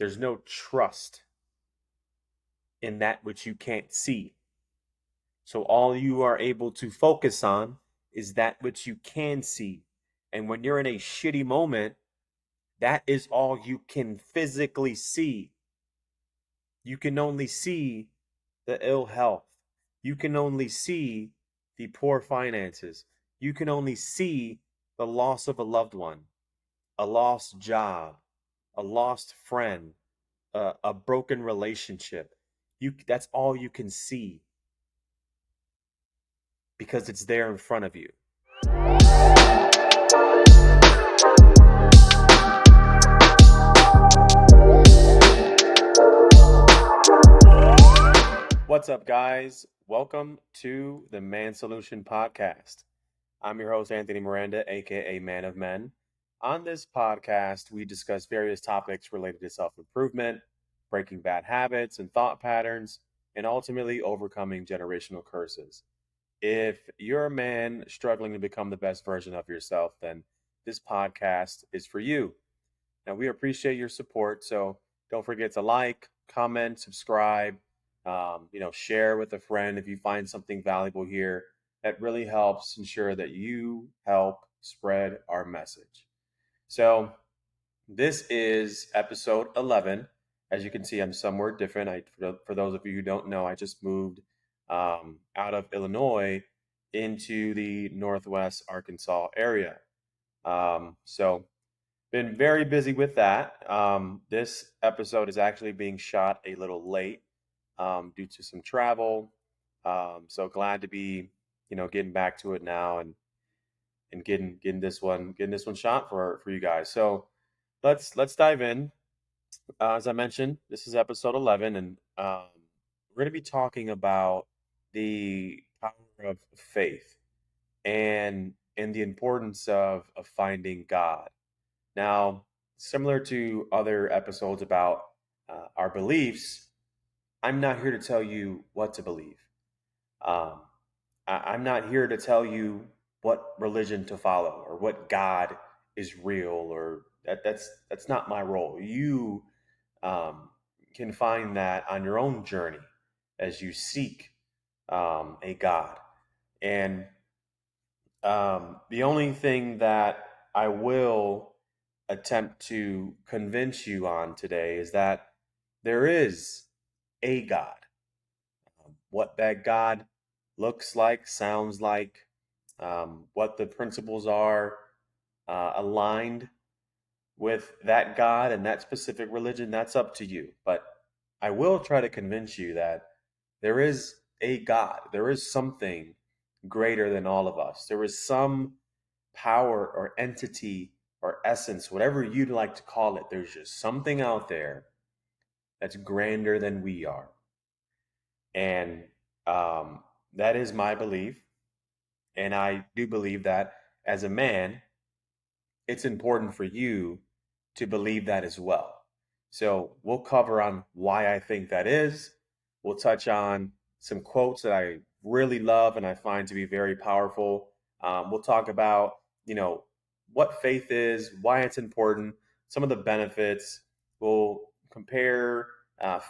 There's no trust in that which you can't see. So all you are able to focus on is that which you can see. And when you're in a shitty moment, that is all you can physically see. You can only see the ill health. You can only see the poor finances. You can only see the loss of a loved one, a lost job, a lost friend, a broken relationship. That's all you can see because it's there in front of you. What's up, guys? Welcome to the Man Solution Podcast. I'm your host, Anthony Miranda, aka Man of Men. On this podcast, we discuss various topics related to self improvement, breaking bad habits and thought patterns, and ultimately overcoming generational curses. If you're a man struggling to become the best version of yourself, then this podcast is for you. Now, we appreciate your support, so don't forget to like, comment, subscribe, share with a friend if you find something valuable here. That really helps ensure that you help spread our message. So, this is episode 11. As you can see, I'm somewhere different. For those of you who don't know, I just moved out of Illinois into the Northwest Arkansas area. So, been very busy with that. This episode is actually being shot a little late due to some travel. So glad to be, getting back to it now and getting this one shot for you guys. So let's dive in. As I mentioned, this is episode 11, and we're going to be talking about the power of faith and the importance of finding God. Now, similar to other episodes about our beliefs, I'm not here to tell you what to believe. Um, I'm not here to tell you what religion to follow or what God is real, or that's not my role. You um, can find that on your own journey as you seek a God. And the only thing that I will attempt to convince you on today is that there is a God. What that God looks like, sounds like, what the principles are aligned with that God and that specific religion, that's up to you. But I will try to convince you that there is a God. There is something greater than all of us. There is some power or entity or essence, whatever you'd like to call it. There's just something out there that's grander than we are. And that is my belief. And I do believe that as a man, it's important for you to believe that as well. So we'll cover on why I think that is. We'll touch on some quotes that I really love and I find to be very powerful. We'll talk about, what faith is, why it's important, some of the benefits. We'll compare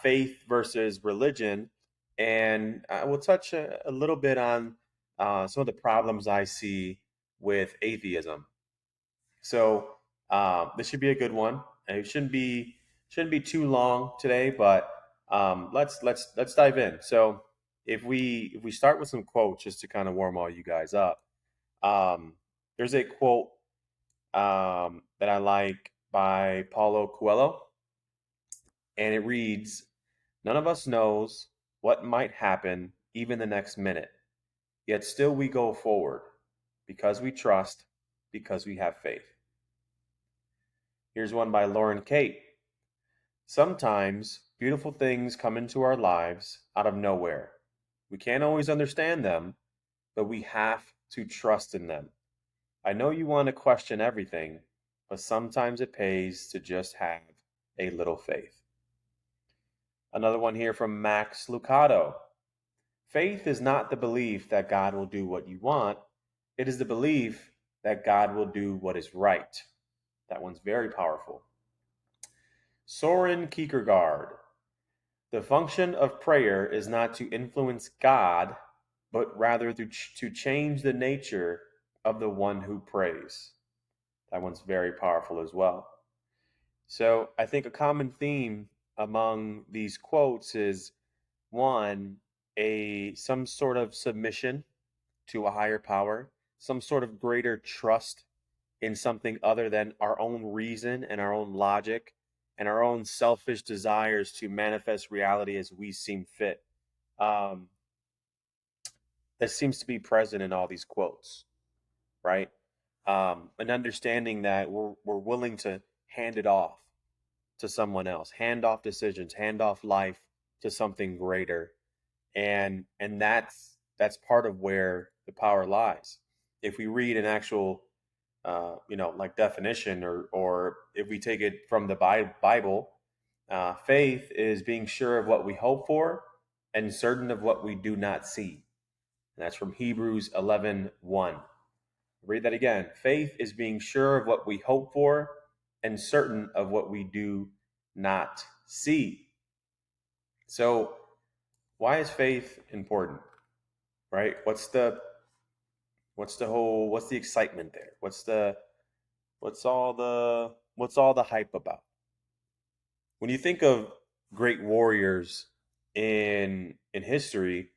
faith versus religion, and we'll touch a little bit on some of the problems I see with atheism. So this should be a good one. And it shouldn't be too long today, but let's dive in. So if we start with some quotes just to kind of warm all you guys up, there's a quote that I like by Paulo Coelho, and it reads, "None of us knows what might happen even the next minute, yet still we go forward because we trust, because we have faith." Here's one by Lauren Kate. "Sometimes beautiful things come into our lives out of nowhere. We can't always understand them, but we have to trust in them. I know you want to question everything, but sometimes it pays to just have a little faith." Another one here from Max Lucado. "Faith is not the belief that God will do what you want. It is the belief that God will do what is right." That one's very powerful. Soren Kierkegaard. The function of prayer is not to influence God, but rather to change the nature of the one who prays. That one's very powerful as well. So I think a common theme among these quotes is one, a some sort of submission to a higher power, some sort of greater trust in something other than our own reason and our own logic and our own selfish desires to manifest reality as we seem fit. Um, that seems to be present in all these quotes, right? An understanding that we're willing to hand it off to someone else, hand off decisions, hand off life to something greater, and that's part of where the power lies. If we read an actual like definition, or if we take it from the Bible, faith is being sure of what we hope for and certain of what we do not see. And that's from Hebrews 11:1. Read that again. Faith is being sure of what we hope for and certain of what we do not see. So, why is faith important? Right? What's the excitement there? What's all the hype about? When you think of great warriors in history,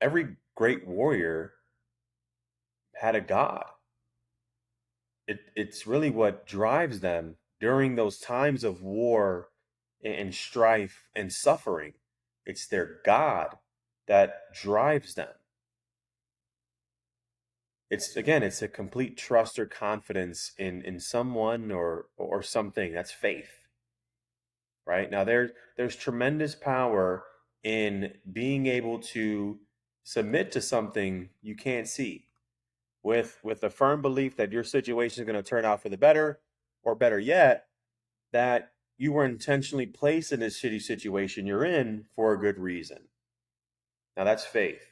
every great warrior had a god. It's really what drives them during those times of war and strife and suffering. It's their God that drives them. It's a complete trust or confidence in someone or something. That's faith, right? Now there's tremendous power in being able to submit to something you can't see, with a firm belief that your situation is going to turn out for the better, or better yet, that you were intentionally placed in this shitty situation you're in for a good reason. Now that's faith.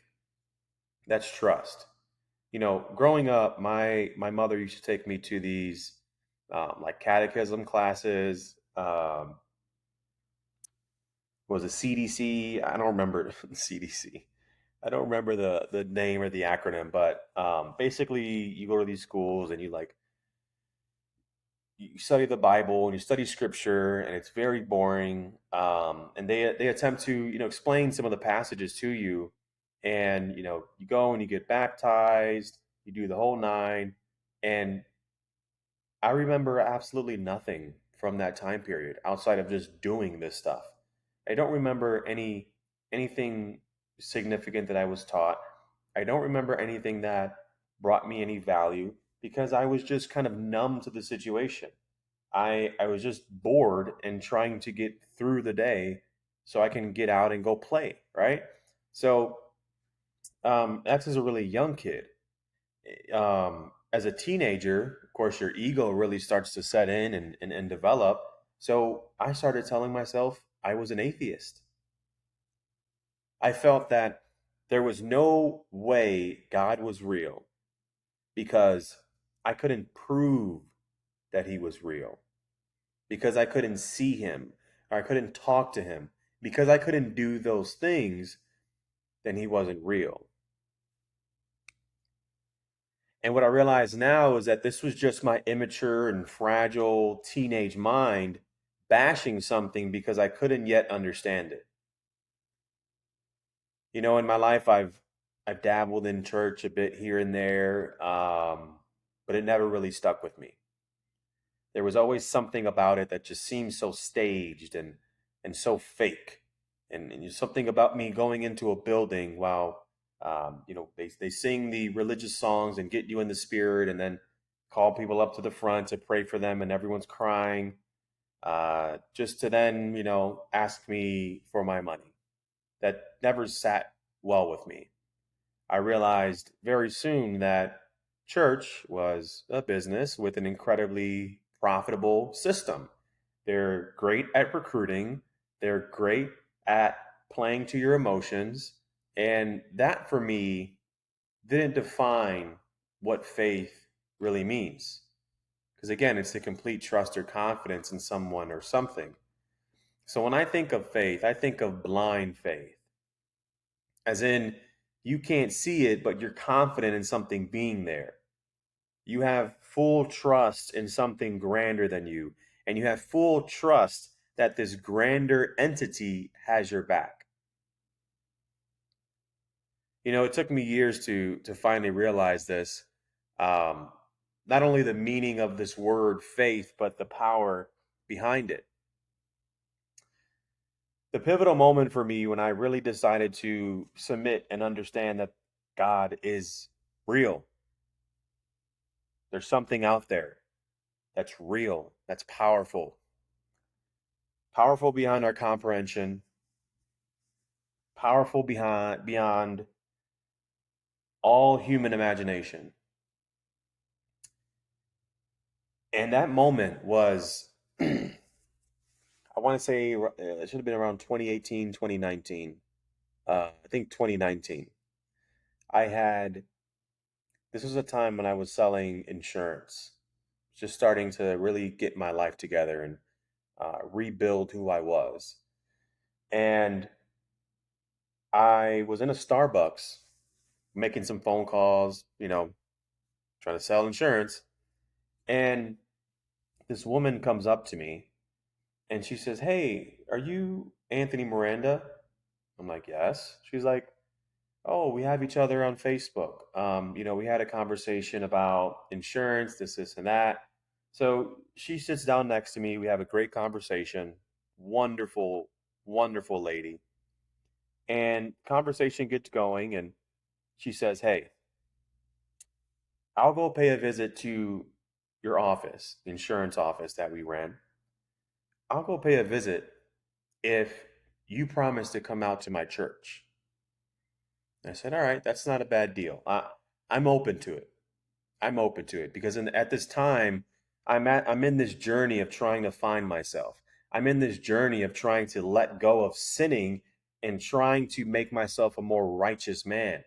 That's trust. Growing up, my mother used to take me to these like catechism classes. Was a CDC? I don't remember CDC. I don't remember the name or the acronym, but basically you go to these schools and you study the Bible and you study Scripture, and it's very boring. And they attempt to explain some of the passages to you, and you go and you get baptized, you do the whole nine, and I remember absolutely nothing from that time period outside of just doing this stuff. I don't remember anything significant that I was taught. I don't remember anything that brought me any value because I was just kind of numb to the situation. I was just bored and trying to get through the day so I can get out and go play, right? So that's as a really young kid. As a teenager, of course, your ego really starts to set in and develop. So I started telling myself I was an atheist. I felt that there was no way God was real because I couldn't prove that he was real, because I couldn't see him or I couldn't talk to him, because I couldn't do those things, then he wasn't real. And what I realize now is that this was just my immature and fragile teenage mind bashing something because I couldn't yet understand it. In my life, I've dabbled in church a bit here and there, but it never really stuck with me. There was always something about it that just seemed so staged and so fake, and something about me going into a building while they sing the religious songs and get you in the spirit, and then call people up to the front to pray for them, and everyone's crying, just to then ask me for my money. That never sat well with me. I realized very soon that church was a business with an incredibly profitable system. They're great at recruiting, they're great at playing to your emotions. And that for me didn't define what faith really means. Because again, it's the complete trust or confidence in someone or something. So when I think of faith, I think of blind faith, as in you can't see it, but you're confident in something being there. You have full trust in something grander than you, and you have full trust that this grander entity has your back. It took me years to finally realize this. Um, Not only the meaning of this word faith, but the power behind it. The pivotal moment for me when I really decided to submit and understand that God is real. There's something out there that's real, that's powerful beyond our comprehension, powerful beyond all human imagination. And that moment was, I want to say it should have been around 2018, 2019. I think 2019. I had, this was a time when I was selling insurance, just starting to really get my life together and rebuild who I was. And I was in a Starbucks making some phone calls, trying to sell insurance. And this woman comes up to me and she says, "Hey, are you Anthony Miranda?" I'm like, "Yes." She's like, "Oh, we have each other on Facebook. We had a conversation about insurance, this, and that." So she sits down next to me. We have a great conversation. Wonderful, wonderful lady. And conversation gets going, and she says, "Hey, I'll go pay a visit to your office, the insurance office that we ran. I'll go pay a visit if you promise to come out to my church." I said, "All right, that's not a bad deal. I'm open to it. I'm open to it because at this time, I'm in this journey of trying to find myself. I'm in this journey of trying to let go of sinning and trying to make myself a more righteous man.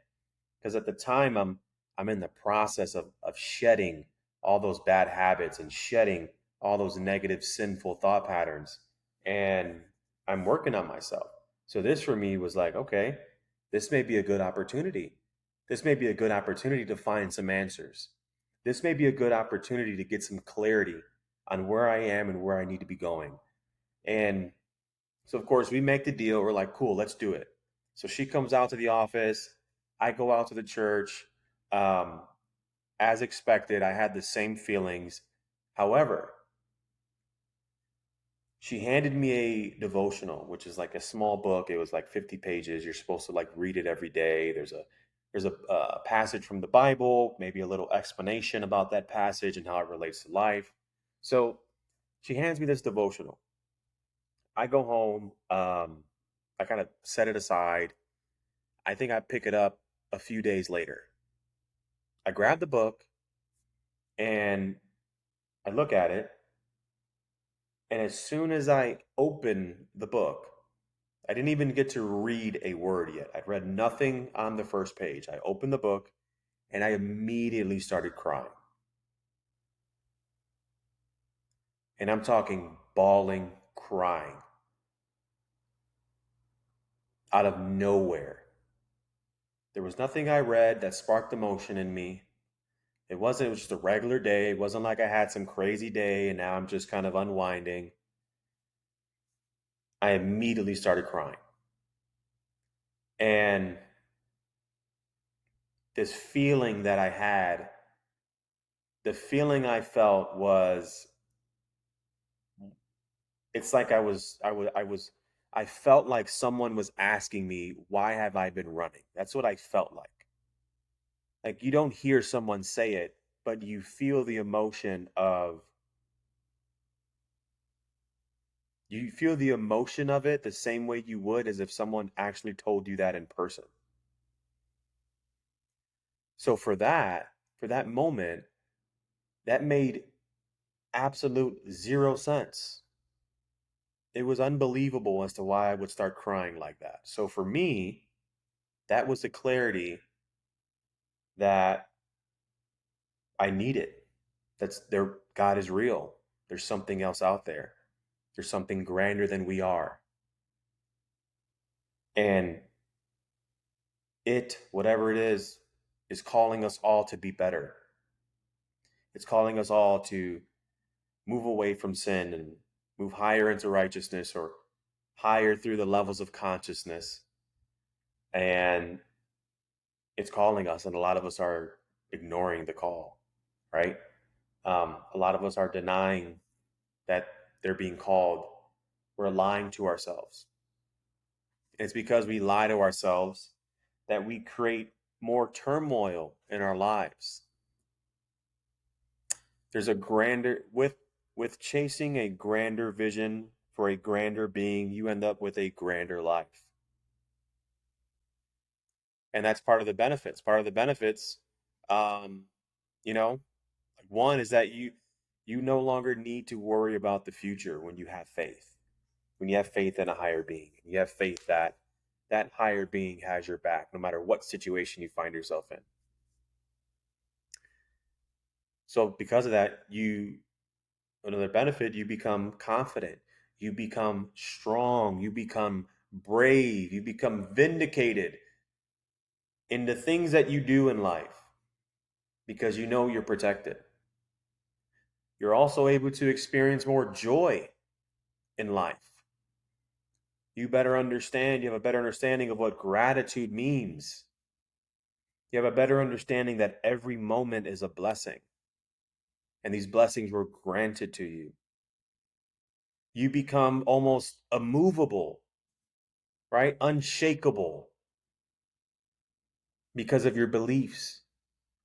Because at the time, I'm in the process of shedding all those bad habits and shedding all those negative, sinful thought patterns, and I'm working on myself. So this for me was like, okay, this may be a good opportunity. This may be a good opportunity to find some answers. This may be a good opportunity to get some clarity on where I am and where I need to be going. And so, of course, we make the deal. We're like, cool, let's do it. So she comes out to the office. I go out to the church. Um, as expected, I had the same feelings. However, she handed me a devotional, which is like a small book. It was like 50 pages. You're supposed to like read it every day. There's a passage from the Bible, maybe a little explanation about that passage and how it relates to life. So she hands me this devotional. I go home. I kind of set it aside. I think I pick it up a few days later. I grab the book and I look at it. And as soon as I open the book, I didn't even get to read a word yet. I'd read nothing on the first page. I opened the book and I immediately started crying. And I'm talking bawling, crying out of nowhere. There was nothing I read that sparked emotion in me. It was just a regular day. It wasn't like I had some crazy day and now I'm just kind of unwinding. I immediately started crying. And this feeling that I had, the feeling I felt was, it's like I felt like someone was asking me, why have I been running? That's what I felt like. Like you don't hear someone say it, but you feel the emotion of, you feel the emotion of it the same way you would as if someone actually told you that in person. So for that moment, that made absolute zero sense. It was unbelievable as to why I would start crying like that. So for me, that was the clarity that I needed. That's there. God is real. There's something else out there. There's something grander than we are. And it, whatever it is calling us all to be better. It's calling us all to move away from sin and move higher into righteousness or higher through the levels of consciousness. And it's calling us, and a lot of us are ignoring the call, right? A lot of us are denying that they're being called. We're lying to ourselves. It's because we lie to ourselves that we create more turmoil in our lives. There's a grander with chasing a grander vision for a grander being, you end up with a grander life. And that's part of the benefits. Part of the benefits, um, you know, one is that you no longer need to worry about the future when you have faith. When you have faith in a higher being, you have faith that that higher being has your back no matter what situation you find yourself in. So because of that, another benefit, you become confident, you become strong, you become brave, you become vindicated in the things that you do in life because you know you're protected. You're also able to experience more joy in life. You have a better understanding of what gratitude means. You have a better understanding that every moment is a blessing, and these blessings were granted to you. You become almost immovable, right? Unshakable because of your beliefs,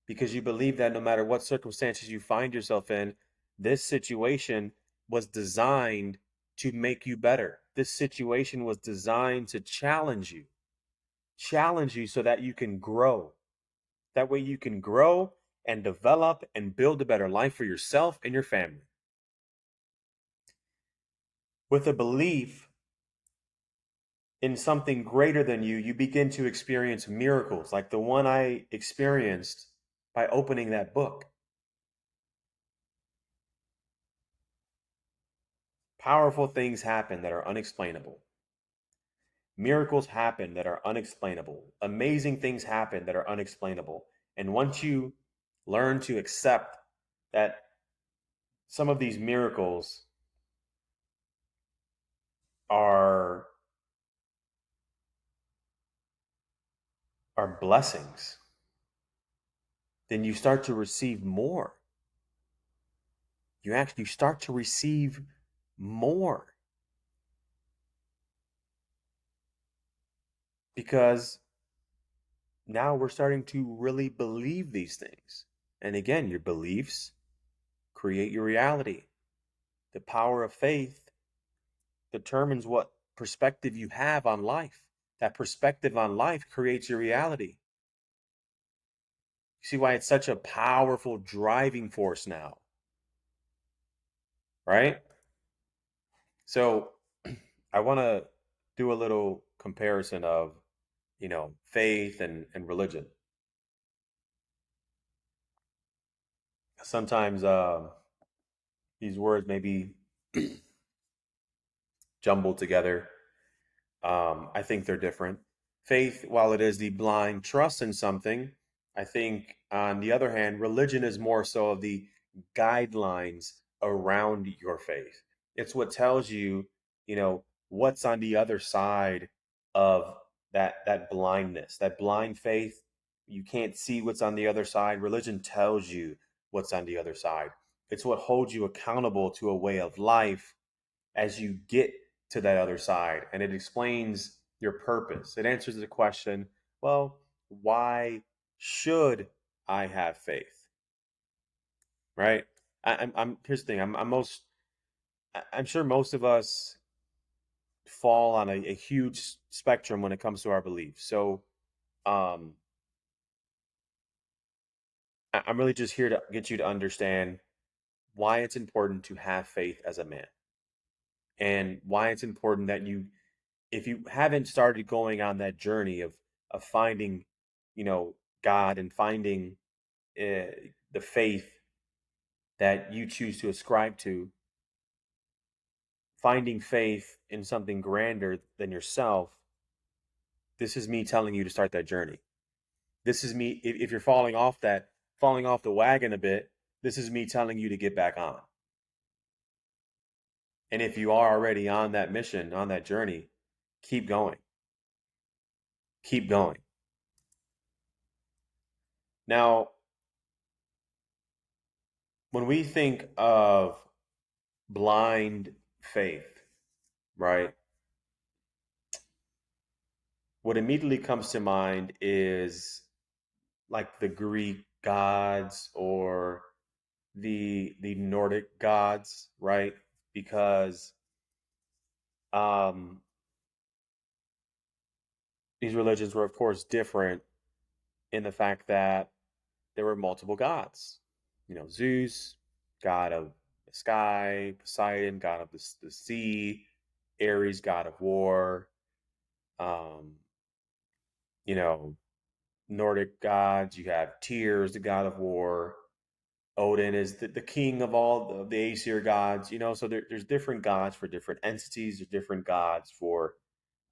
because you believe that no matter what circumstances you find yourself in, this situation was designed to make you better. This situation was designed to challenge you so that you can grow. That way you can grow and develop and build a better life for yourself and your family. With a belief in something greater than you, you begin to experience miracles like the one I experienced by opening that book. Powerful things happen that are unexplainable. Miracles happen that are unexplainable. Amazing things happen that are unexplainable. And once you learn to accept that some of these miracles are blessings, then you start to receive more. You start to receive more because now we're starting to really believe these things. And again, your beliefs create your reality. The power of faith determines what perspective you have on life. That perspective on life creates your reality. You see why it's such a powerful driving force now, right? So I want to do a little comparison of, faith and religion. Sometimes these words may be jumbled together. I think they're different. Faith, while it is the blind trust in something, I think on the other hand, religion is more so of the guidelines around your faith. It's what tells you, what's on the other side of that blindness, that blind faith. You can't see what's on the other side. Religion tells you what's on the other side. It's what holds you accountable to a way of life as you get to that other side, and it explains your purpose. It answers the question, well, why should I have faith? Right? I'm here's the thing. I'm sure most of us fall on a huge spectrum when it comes to our beliefs. So um I'm really just here to get you to understand why it's important to have faith as a man, and why it's important that if you haven't started going on that journey of finding, you know, God and finding the faith that you choose to ascribe to, finding faith in something grander than yourself, this is me telling you to start that journey. This is me, if you're falling off the wagon a bit, this is me telling you to get back on. And if you are already on that mission, on that journey, keep going. Keep going. Now, when we think of blind faith, right, what immediately comes to mind is like the Greek gods or the Nordic gods, right? Because um, these religions were, of course, different in the fact that there were multiple gods. You know, Zeus, god of the sky; Poseidon, god of the sea; Ares, god of war. Um, you know, Nordic gods. You have Tyr, the god of war. Odin is the king of all the Aesir gods. You know, so there's different gods for different entities. There's different gods for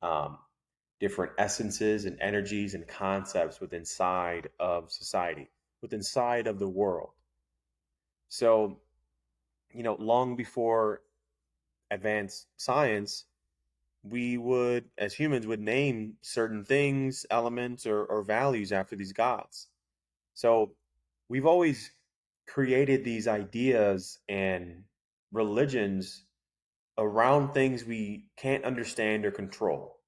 um, different essences and energies and concepts within side of society, within side of the world. So, you know, long before advanced science, we would, as humans, would name certain things, elements, or values after these gods. So we've always created these ideas and religions around things we can't understand or control.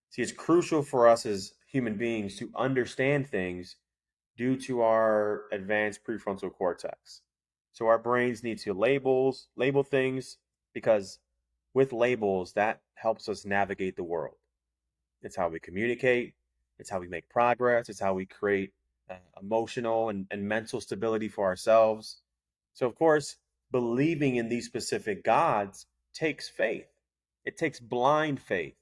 See, it's crucial for us as human beings to understand things due to our advanced prefrontal cortex. So our brains need to label things because with labels, that helps us navigate the world. It's how we communicate, it's how we make progress, it's how we create emotional and mental stability for ourselves. So, of course, believing in these specific gods takes faith. It takes blind faith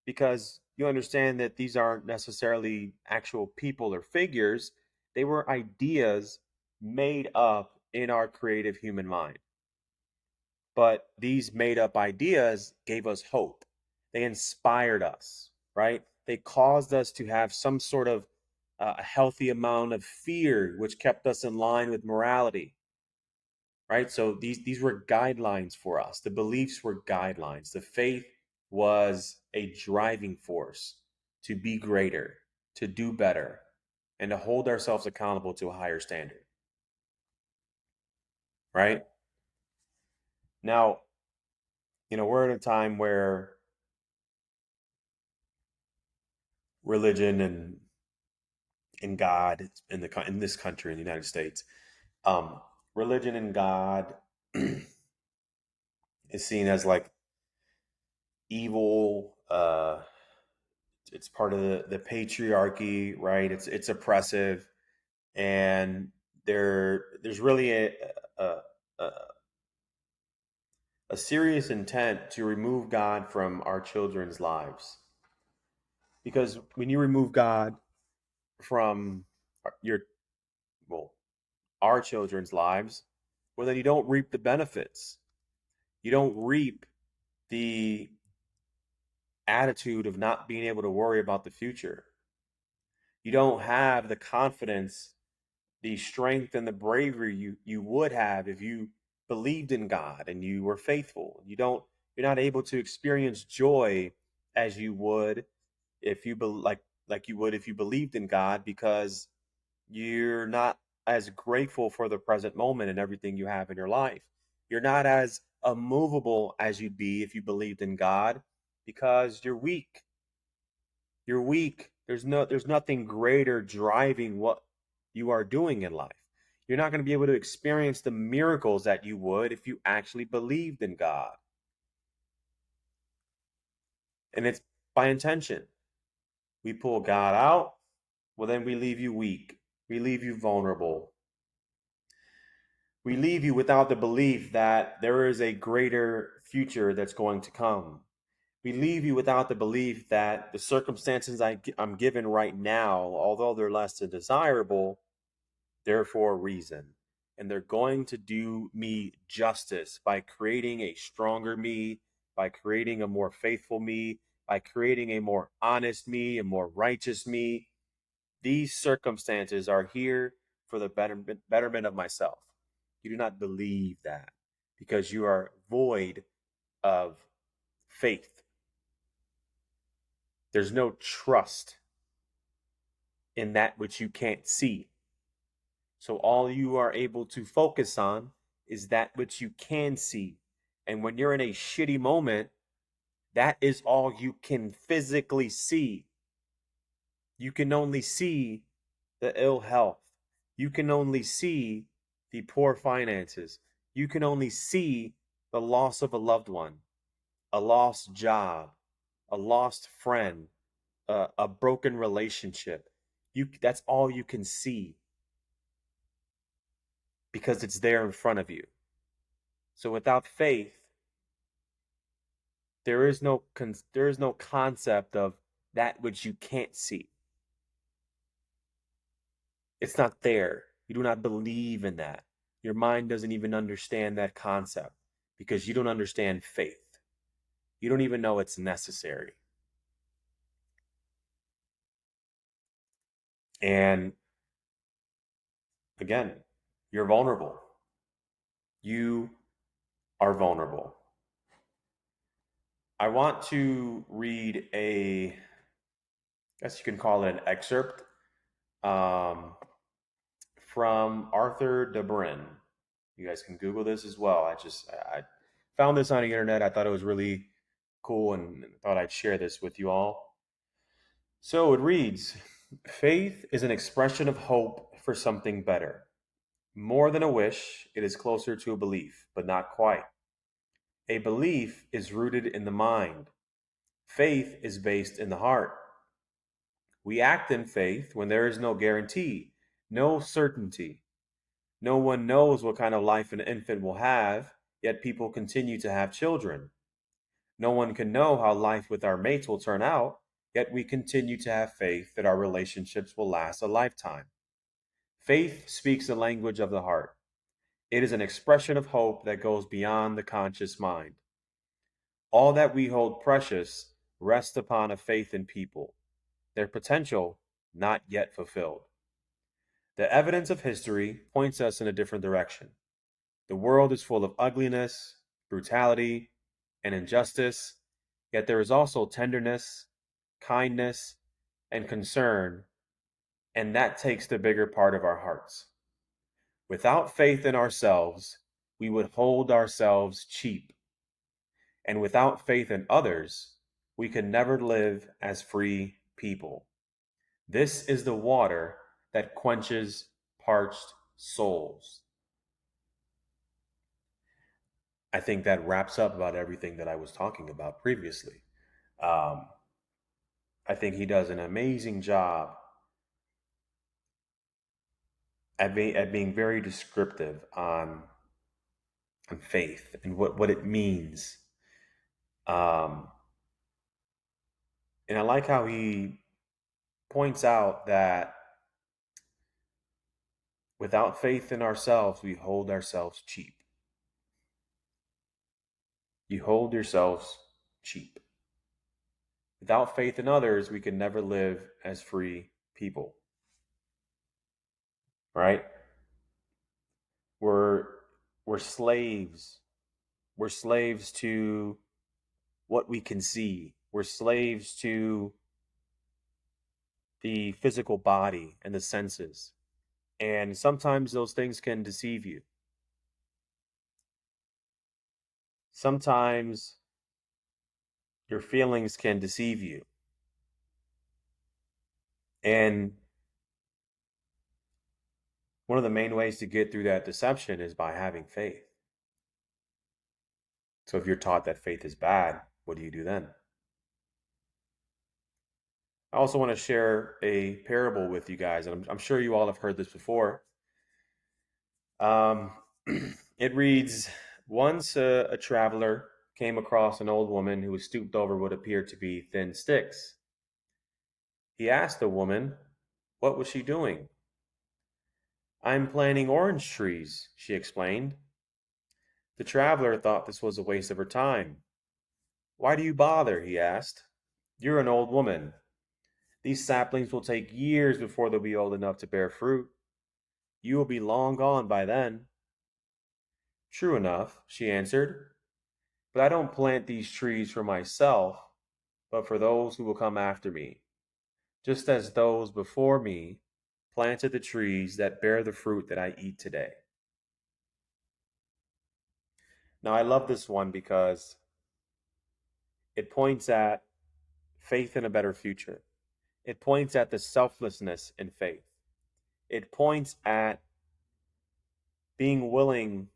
because you understand that these aren't necessarily actual people or figures, they were ideas made up in our creative human mind. But these made up ideas gave us hope. They inspired us, right? They caused us to have some sort of a healthy amount of fear, which kept us in line with morality, right? So these were guidelines for us. The beliefs were guidelines. The faith was a driving force to be greater, to do better, and to hold ourselves accountable to a higher standard, right? Now, you know, we're at a time where religion and God in in this country in the United States, um, religion and God is seen as like evil. It's part of the patriarchy, right? It's oppressive, and there's really a a a serious intent to remove God from our children's lives. Because when you remove God from your well our children's lives, well then you don't reap the benefits. You don't reap the attitude of not being able to worry about the future. You don't have the confidence, the strength, and the bravery you would have if you believed in God and you were faithful. You're not able to experience joy as you would if you like you would if you believed in God because you're not as grateful for the present moment and everything you have in your life. You're not as immovable as you'd be if you believed in God because you're weak. You're weak. There's nothing greater driving what you are doing in life. You're not going to be able to experience the miracles that you would if you actually believed in God. And it's by intention. We pull God out, well then we leave you weak. We leave you vulnerable. We leave you without the belief that there is a greater future that's going to come. We leave you without the belief that the circumstances I'm given right now, although they're less than desirable, they're for a reason. and they're going to do me justice by creating a stronger me, by creating a more faithful me, by creating a more honest me, a more righteous me. These circumstances are here for the betterment of myself. You do not believe that because you are void of faith. There's no trust in that which you can't see. So all you are able to focus on is that which you can see. And when you're in a shitty moment, that is all you can physically see. You can only see the ill health. You can only see the poor finances. You can only see the loss of a loved one, a lost job, a lost friend, a broken relationship. That's all you can see because it's there in front of you. So without faith, there is no concept of that which you can't see. It's not there. You do not believe in that. Your mind doesn't even understand that concept because you don't understand faith. You don't even know it's necessary. And again, you're vulnerable. You are vulnerable. I want to read I guess you can call it an excerpt from Arthur de Brin. You guys can Google this as well. I found this on the internet. I thought it was really cool and thought I'd share this with you all. So it reads, faith is an expression of hope for something better. More than a wish, it is closer to a belief, but not quite. A belief is rooted in the mind. Faith is based in the heart. We act in faith when there is no guarantee, no certainty. No one knows what kind of life an infant will have, yet people continue to have children. No one can know how life with our mates will turn out, yet we continue to have faith that our relationships will last a lifetime. Faith speaks the language of the heart. It is an expression of hope that goes beyond the conscious mind. All that we hold precious rests upon a faith in people, their potential not yet fulfilled. The evidence of history points us in a different direction. The world is full of ugliness, brutality, and injustice, yet there is also tenderness, kindness, and concern, and that takes the bigger part of our hearts. Without faith in ourselves, we would hold ourselves cheap. And without faith in others, we can never live as free people. This is the water that quenches parched souls. I think that wraps up about everything that I was talking about previously. Um, I think he does an amazing job at being very descriptive on faith and what it means. Um, and I like how he points out that without faith in ourselves, we hold ourselves cheap. You hold yourselves cheap. Without faith in others, we can never live as free people. Right? We're we're slaves. We're slaves to what we can see. We're slaves to the physical body and the senses. And sometimes those things can deceive you. Sometimes your feelings can deceive you. And one of the main ways to get through that deception is by having faith. So if you're taught that faith is bad, what do you do then? I also want to share a parable with you guys, and I'm sure you all have heard this before. Um, it reads, once a traveler came across an old woman who was stooped over what appeared to be thin sticks. He asked the woman, what was she doing? I'm planting orange trees, she explained. The traveler thought this was a waste of her time. Why do you bother? He asked. You're an old woman. These saplings will take years before they'll be old enough to bear fruit. You will be long gone by then. True enough, she answered, but I don't plant these trees for myself, but for those who will come after me, just as those before me planted the trees that bear the fruit that I eat today. Now, I love this one because it points at faith in a better future. It points at the selflessness in faith. It points at being willing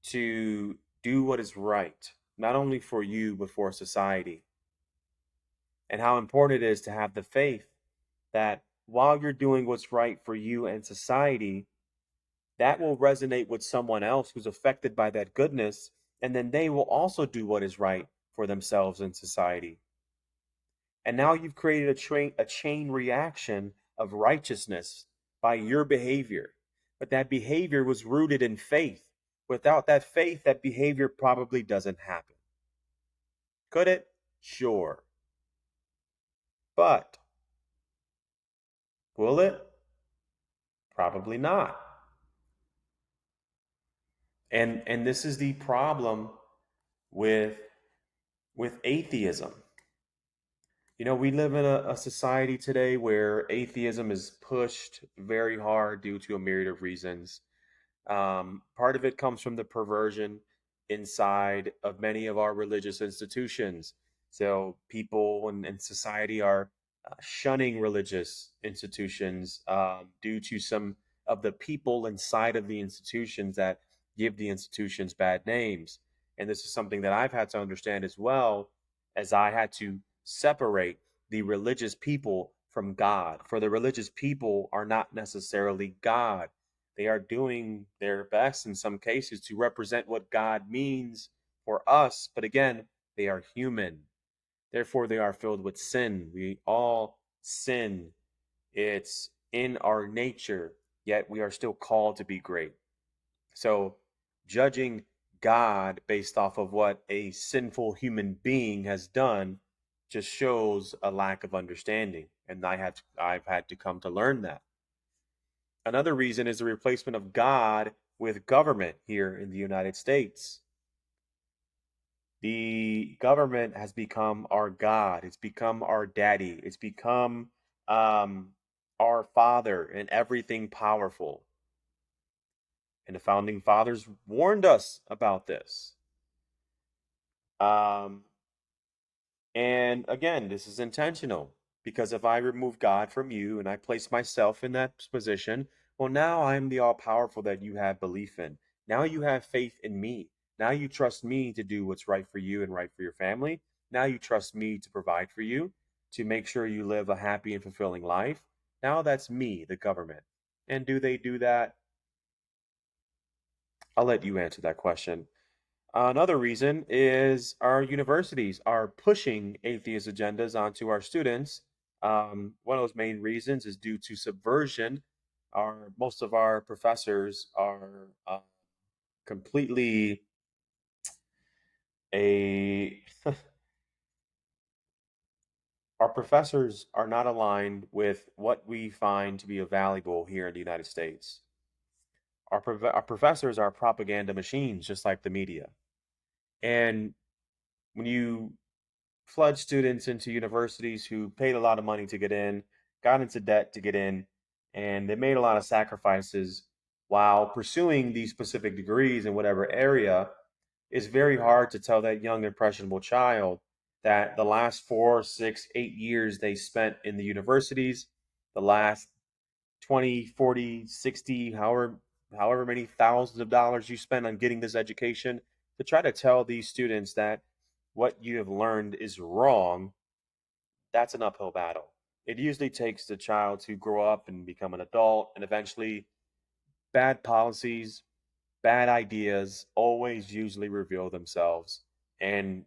to do what is right, not only for you, but for society. And how important it is to have the faith that while you're doing what's right for you and society, that will resonate with someone else who's affected by that goodness. And then they will also do what is right for themselves and society. And now you've created a chain reaction of righteousness by your behavior. But that behavior was rooted in faith. Without that faith, that behavior probably doesn't happen. Could it? Sure. But will it? Probably not. And this is the problem with atheism. You know, we live in a society today where atheism is pushed very hard due to a myriad of reasons. Part of it comes from the perversion inside of many of our religious institutions. So people and society are shunning religious institutions due to some of the people inside of the institutions that give the institutions bad names. And this is something that I've had to understand as well, as I had to separate the religious people from God. For the religious people are not necessarily God. They are doing their best in some cases to represent what God means for us. But again, they are human. Therefore, they are filled with sin. We all sin. It's in our nature, yet we are still called to be great. So, judging God based off of what a sinful human being has done just shows a lack of understanding. And I've had to come to learn that. Another reason is the replacement of God with government here in the United States. The government has become our God. It's become our daddy. It's become our father and everything powerful. And the founding fathers warned us about this. Um, And again, this is intentional because if I remove God from you and I place myself in that position, well, now I'm the all powerful that you have belief in. Now you have faith in me. Now you trust me to do what's right for you and right for your family. Now you trust me to provide for you, to make sure you live a happy and fulfilling life. Now that's me, the government. And do they do that? I'll let you answer that question. Another reason is our universities are pushing atheist agendas onto our students. One of those main reasons is due to subversion. Most of our professors are completely a our professors are not aligned with what we find to be valuable here in the United States. Our professors are propaganda machines, just like the media. And when you flood students into universities who paid a lot of money to get in, got into debt to get in, and they made a lot of sacrifices while pursuing these specific degrees in whatever area. It's very hard to tell that young, impressionable child that the last 4, 6, 8 years they spent in the universities, the last 20, 40, 60, however many thousands of dollars you spend on getting this education, to try to tell these students that what you have learned is wrong, that's an uphill battle. It usually takes the child to grow up and become an adult, and eventually, bad policies, bad ideas always usually reveal themselves. And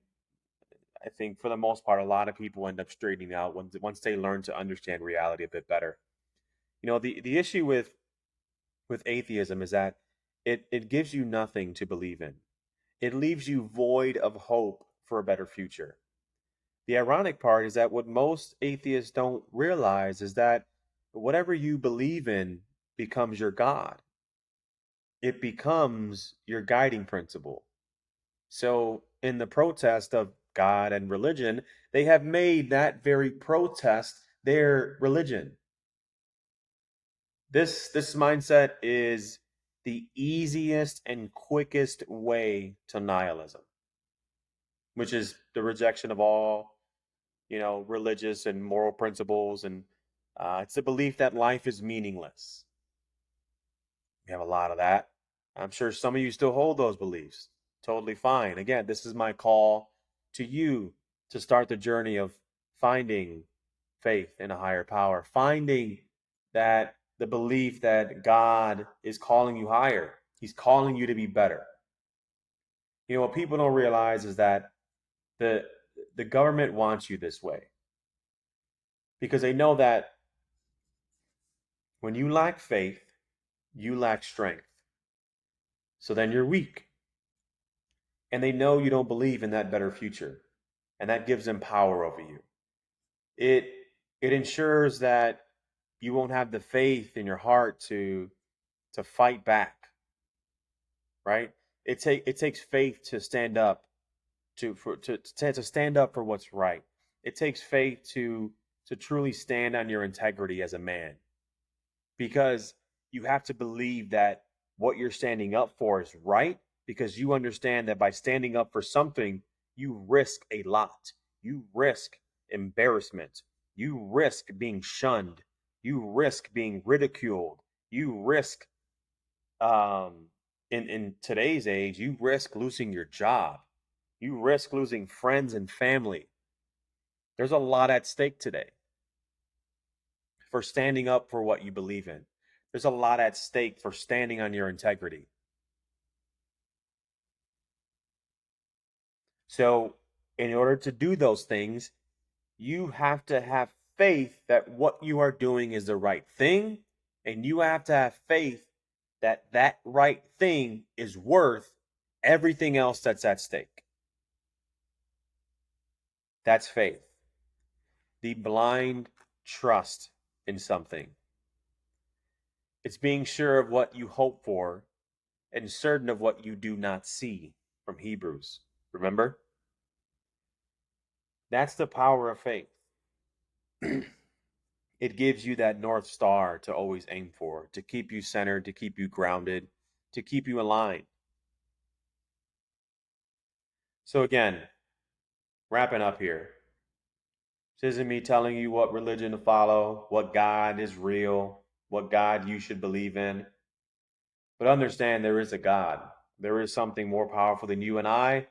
I think for the most part, a lot of people end up straightening out once they learn to understand reality a bit better. You know, the issue with with atheism is that it gives you nothing to believe in. It leaves you void of hope for a better future. The ironic part is that what most atheists don't realize is that whatever you believe in becomes your God. It becomes your guiding principle. So, in the protest of God and religion, they have made that very protest their religion. This mindset is the easiest and quickest way to nihilism, which is the rejection of all, religious and moral principles, and it's the belief that life is meaningless. We have a lot of that. I'm sure some of you still hold those beliefs. Totally fine. Again, this is my call to you to start the journey of finding faith in a higher power, finding that the belief that God is calling you higher. He's calling you to be better. What people don't realize is that the the government wants you this way because they know that when you lack faith, you lack strength. So then you're weak. And they know you don't believe in that better future. And that gives them power over you. It it ensures that you won't have the faith in your heart to fight back, right? It takes faith to stand up to stand up for what's right. It takes faith to truly stand on your integrity as a man, because you have to believe that what you're standing up for is right, because you understand that by standing up for something, you risk a lot. You risk embarrassment. You risk being shunned. You risk being ridiculed. You risk, in today's age, you risk losing your job. You risk losing friends and family. There's a lot at stake today for standing up for what you believe in. There's a lot at stake for standing on your integrity. So, in order to do those things, you have to have faith that what you are doing is the right thing, and you have to have faith that that right thing is worth everything else that's at stake. That's faith. The blind trust in something. It's being sure of what you hope for and certain of what you do not see, from Hebrews. Remember? That's the power of faith. It gives you that North Star to always aim for, to keep you centered, to keep you grounded, to keep you aligned. So, again, wrapping up here. This isn't me telling you what religion to follow, what God is real, what God you should believe in. But understand there is a God. There is something more powerful than you and I.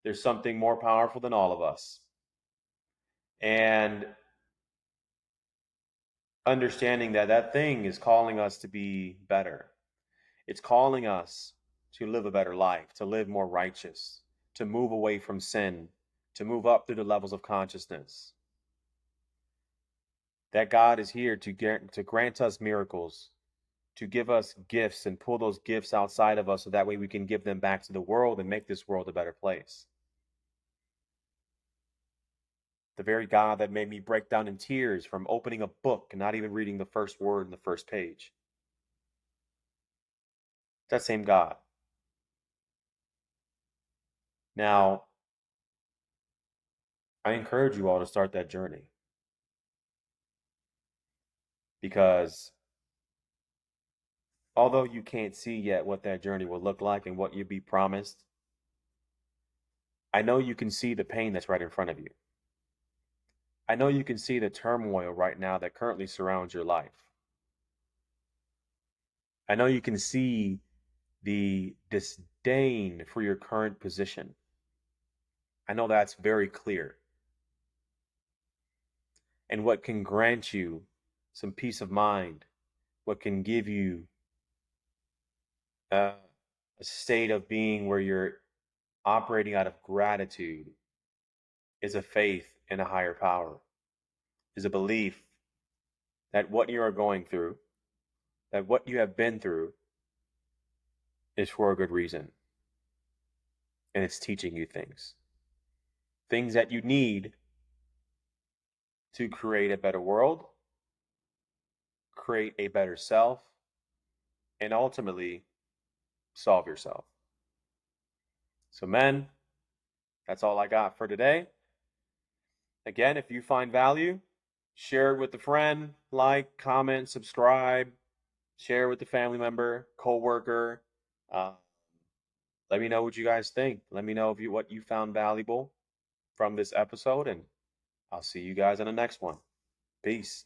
There's something more powerful than all of us. And understanding that that thing is calling us to be better. It's calling us to live a better life, to live more righteous, to move away from sin, to move up through the levels of consciousness. That God is here to grant us miracles, to give us gifts and pull those gifts outside of us so that way we can give them back to the world and make this world a better place. The very God that made me break down in tears from opening a book and not even reading the first word in the first page. That same God. Now, I encourage you all to start that journey, because although you can't see yet what that journey will look like and what you'll be promised, I know you can see the pain that's right in front of you. I know you can see the turmoil right now that currently surrounds your life. I know you can see the disdain for your current position. I know that's very clear. And what can grant you some peace of mind, what can give you a state of being where you're operating out of gratitude, is a faith in a higher power, is a belief that what you are going through, that what you have been through is for a good reason. And it's teaching you things. Things that you need to create a better world, create a better self, and ultimately solve yourself. So, men, that's all I got for today. Again, if you find value, share it with a friend, like, comment, subscribe, share with the family member, coworker. Uh, Let me know what you guys think. Let me know what you found valuable from this episode, and I'll see you guys in the next one. Peace.